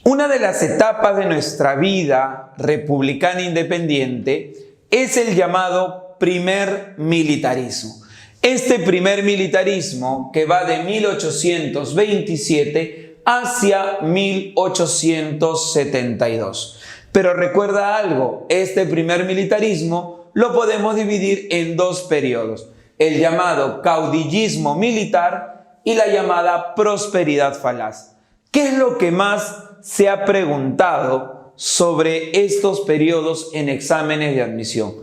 Una de las etapas de nuestra vida republicana independiente es el llamado primer militarismo. Este primer militarismo que va de 1827 hacia 1872. Pero recuerda algo, este primer militarismo lo podemos dividir en dos periodos, el llamado caudillismo militar y la llamada prosperidad falaz. ¿Qué es lo que más se ha preguntado sobre estos periodos en exámenes de admisión?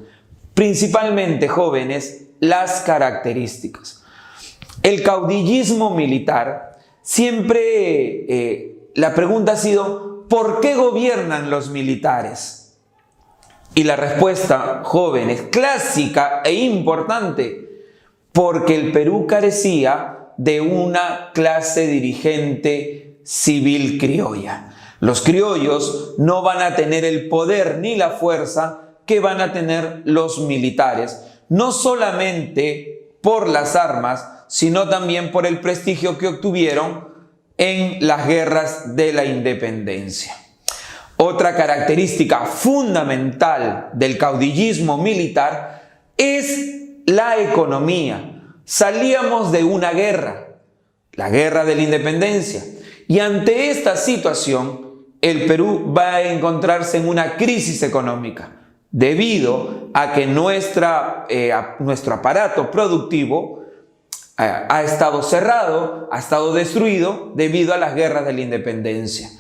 Principalmente, jóvenes, las características. El caudillismo militar, siempre la pregunta ha sido, ¿por qué gobiernan los militares? Y la respuesta, jóvenes, clásica e importante, porque el Perú carecía de una clase dirigente civil criolla. Los criollos no van a tener el poder ni la fuerza que van a tener los militares, no solamente por las armas, sino también por el prestigio que obtuvieron en las guerras de la independencia. Otra característica fundamental del caudillismo militar es la economía. Salíamos de una guerra, la guerra de la independencia, y ante esta situación el Perú va a encontrarse en una crisis económica debido a que nuestro aparato productivo ha estado cerrado, ha estado destruido debido a las guerras de la independencia.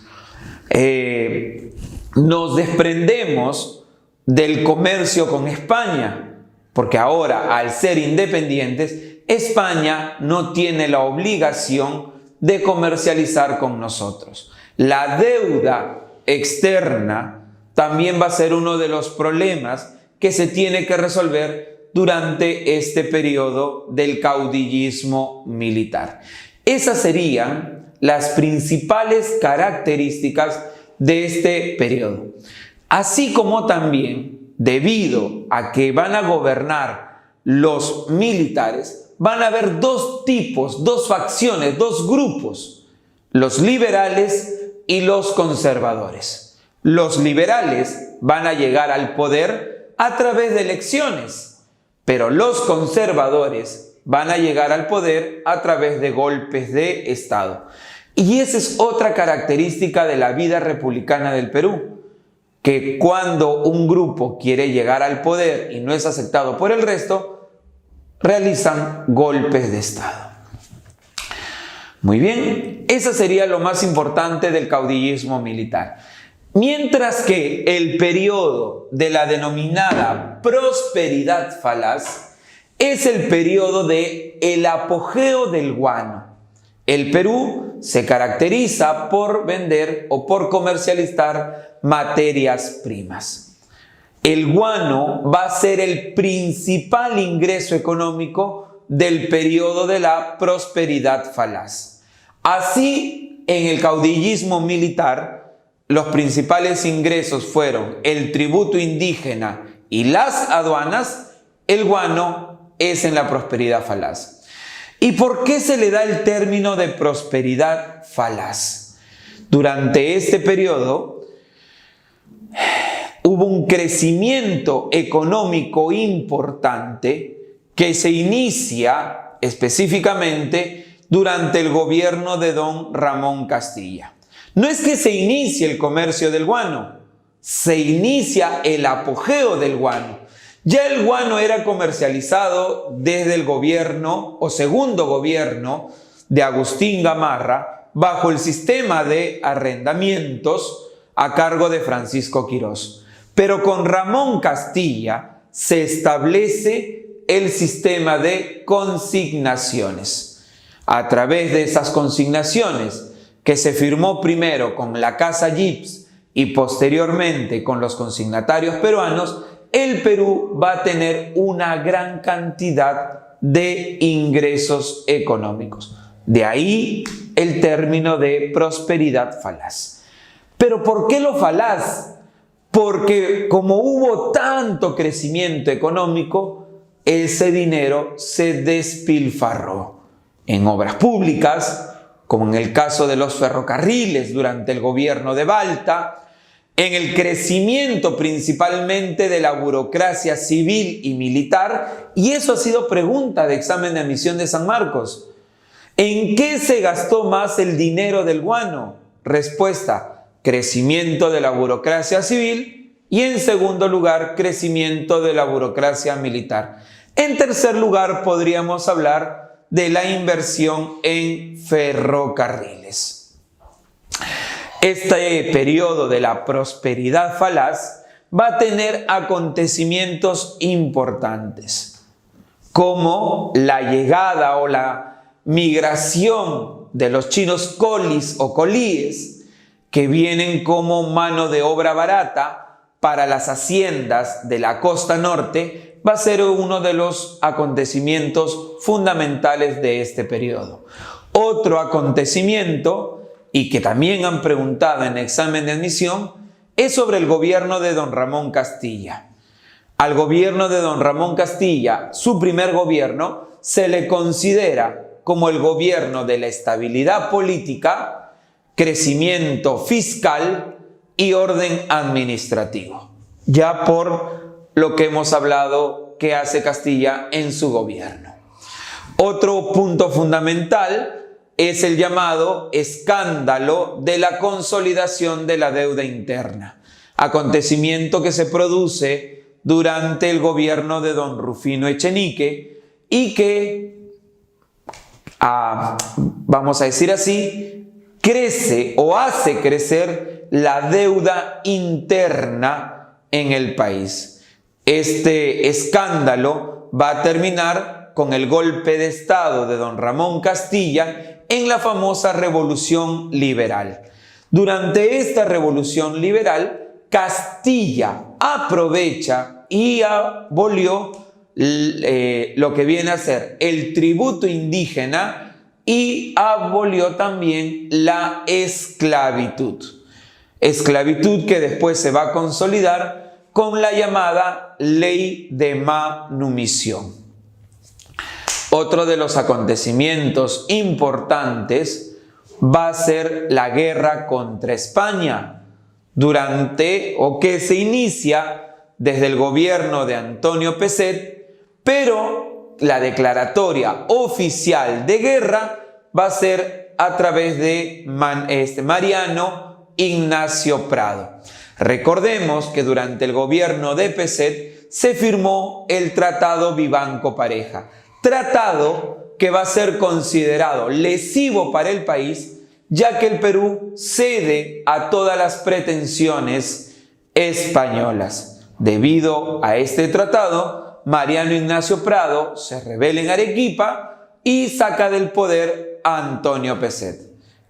Nos desprendemos del comercio con España, porque ahora, al ser independientes, España no tiene la obligación de comercializar con nosotros. La deuda externa también va a ser uno de los problemas que se tiene que resolver durante este periodo del caudillismo militar. Esas serían las principales características de este periodo. Así como también, debido a que van a gobernar los militares, van a haber dos tipos, dos facciones, dos grupos, los liberales y los conservadores. Los liberales van a llegar al poder a través de elecciones, pero los conservadores van a llegar al poder a través de golpes de Estado. Y esa es otra característica de la vida republicana del Perú, que cuando un grupo quiere llegar al poder y no es aceptado por el resto, realizan golpes de Estado. Muy bien, eso sería lo más importante del caudillismo militar. Mientras que el periodo de la denominada prosperidad falaz es el periodo del apogeo del guano. El Perú se caracteriza por vender o por comercializar materias primas. El guano va a ser el principal ingreso económico del periodo de la prosperidad falaz. Así, en el caudillismo militar, los principales ingresos fueron el tributo indígena y las aduanas. El guano es en la prosperidad falaz. ¿Y por qué se le da el término de prosperidad falaz? Durante este periodo hubo un crecimiento económico importante que se inicia específicamente durante el gobierno de don Ramón Castilla. No es que se inicie el comercio del guano, se inicia el apogeo del guano. Ya el guano era comercializado desde el gobierno o segundo gobierno de Agustín Gamarra bajo el sistema de arrendamientos a cargo de Francisco Quirós. Pero con Ramón Castilla se establece el sistema de consignaciones. A través de esas consignaciones, que se firmó primero con la Casa Gibbs y posteriormente con los consignatarios peruanos, el Perú va a tener una gran cantidad de ingresos económicos. De ahí el término de prosperidad falaz. ¿Pero por qué lo falaz? Porque como hubo tanto crecimiento económico, ese dinero se despilfarró en obras públicas, como en el caso de los ferrocarriles durante el gobierno de Balta, en el crecimiento principalmente de la burocracia civil y militar, y eso ha sido pregunta de examen de admisión de San Marcos. ¿En qué se gastó más el dinero del guano? Respuesta: crecimiento de la burocracia civil, y en segundo lugar, crecimiento de la burocracia militar. En tercer lugar, podríamos hablar de la inversión en ferrocarriles. Este periodo de la prosperidad falaz va a tener acontecimientos importantes, como la llegada o la migración de los chinos colis o colíes, que vienen como mano de obra barata para las haciendas de la costa norte, va a ser uno de los acontecimientos fundamentales de este periodo. Otro acontecimiento, y que también han preguntado en examen de admisión, es sobre el gobierno de don Ramón Castilla. Al gobierno de don Ramón Castilla, su primer gobierno, se le considera como el gobierno de la estabilidad política, crecimiento fiscal y orden administrativo, ya por lo que hemos hablado que hace Castilla en su gobierno. Otro punto fundamental es el llamado escándalo de la consolidación de la deuda interna, acontecimiento que se produce durante el gobierno de don Rufino Echenique y que, vamos a decir así, crece o hace crecer la deuda interna en el país. Este escándalo va a terminar con el golpe de Estado de don Ramón Castilla en la famosa Revolución Liberal. Durante esta Revolución Liberal, Castilla aprovecha y abolió lo que viene a ser el tributo indígena y abolió también la esclavitud. Esclavitud que después se va a consolidar con la llamada Ley de Manumisión. Otro de los acontecimientos importantes va a ser la guerra contra España, que se inicia desde el gobierno de Antonio Pezet, pero la declaratoria oficial de guerra va a ser a través de Mariano Ignacio Prado. Recordemos que durante el gobierno de Pezet se firmó el Tratado Vivanco-Pareja, tratado que va a ser considerado lesivo para el país, ya que el Perú cede a todas las pretensiones españolas. Debido a este tratado, Mariano Ignacio Prado se rebela en Arequipa y saca del poder a Antonio Pezet.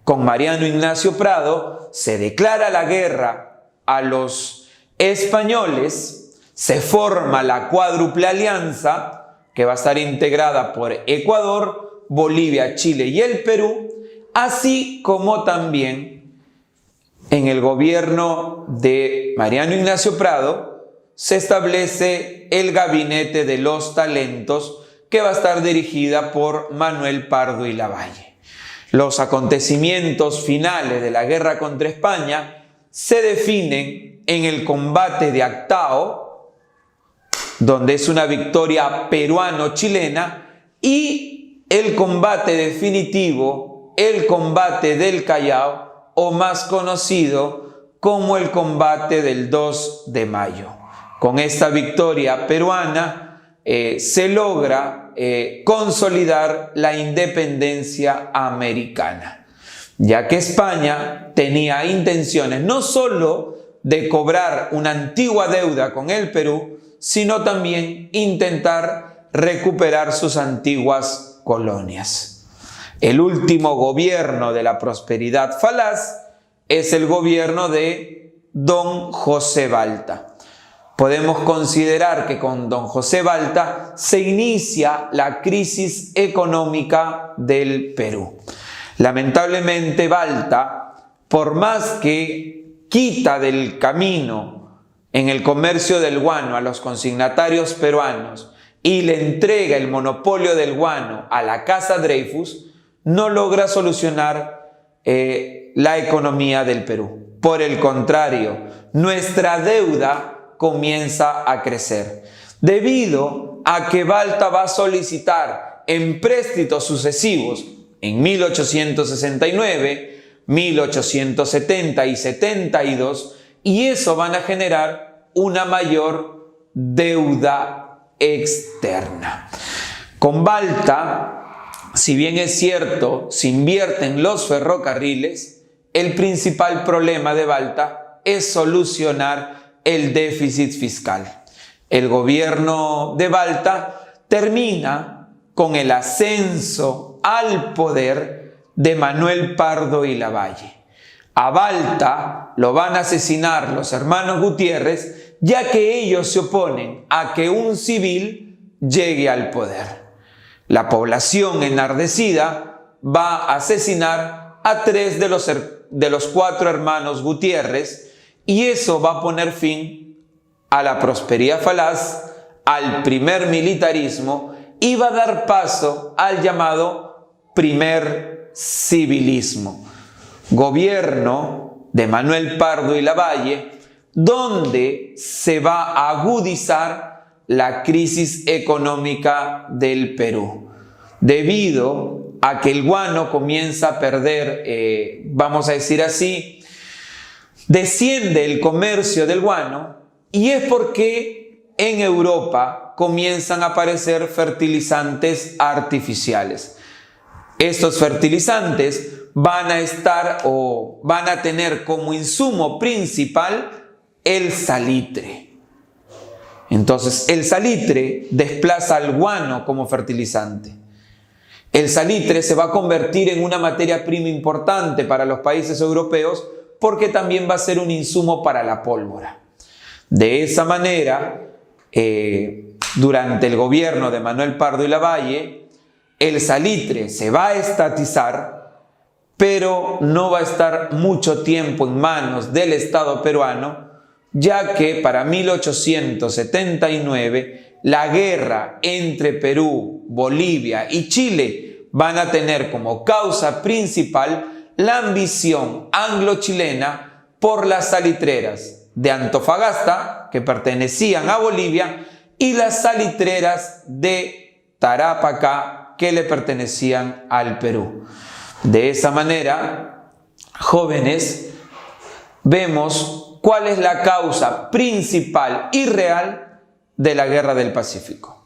Con Mariano Ignacio Prado se declara la guerra a los españoles, se forma la cuádruple alianza, que va a estar integrada por Ecuador, Bolivia, Chile y el Perú, así como también en el gobierno de Mariano Ignacio Prado se establece el Gabinete de los Talentos, que va a estar dirigida por Manuel Pardo y Lavalle. Los acontecimientos finales de la guerra contra España se definen en el combate de Actao, donde es una victoria peruano-chilena, y el combate definitivo, el combate del Callao, o más conocido como el combate del 2 de mayo. Con esta victoria peruana se logra consolidar la independencia americana, ya que España tenía intenciones no solo de cobrar una antigua deuda con el Perú, sino también intentar recuperar sus antiguas colonias. El último gobierno de la prosperidad falaz es el gobierno de don José Balta. Podemos considerar que con don José Balta se inicia la crisis económica del Perú. Lamentablemente Balta, por más que quita del camino en el comercio del guano a los consignatarios peruanos y le entrega el monopolio del guano a la Casa Dreyfus, no logra solucionar la economía del Perú. Por el contrario, nuestra deuda comienza a crecer, debido a que Balta va a solicitar empréstitos sucesivos en 1869, 1870 y 72, y eso van a generar una mayor deuda externa. Con Balta, si bien es cierto, se invierten los ferrocarriles, el principal problema de Balta es solucionar el déficit fiscal. El gobierno de Balta termina con el ascenso al poder de Manuel Pardo y Lavalle. A Balta lo van a asesinar los hermanos Gutiérrez, ya que ellos se oponen a que un civil llegue al poder. La población enardecida va a asesinar a 3 de los 4 hermanos Gutiérrez, y eso va a poner fin a la prosperidad falaz, al primer militarismo, y va a dar paso al llamado primer civilismo. Gobierno de Manuel Pardo y Lavalle, donde se va a agudizar la crisis económica del Perú, debido a que el guano comienza a perder, vamos a decir así, desciende el comercio del guano, y es porque en Europa comienzan a aparecer fertilizantes artificiales. Estos fertilizantes van a tener como insumo principal el salitre. Entonces, el salitre desplaza al guano como fertilizante. El salitre se va a convertir en una materia prima importante para los países europeos, porque también va a ser un insumo para la pólvora. De esa manera, durante el gobierno de Manuel Pardo y Lavalle, el salitre se va a estatizar, pero no va a estar mucho tiempo en manos del Estado peruano, ya que para 1879 la guerra entre Perú, Bolivia y Chile van a tener como causa principal la ambición anglo-chilena por las salitreras de Antofagasta, que pertenecían a Bolivia, y las salitreras de Tarapacá, que le pertenecían al Perú. De esa manera, jóvenes, vemos cuál es la causa principal y real de la Guerra del Pacífico.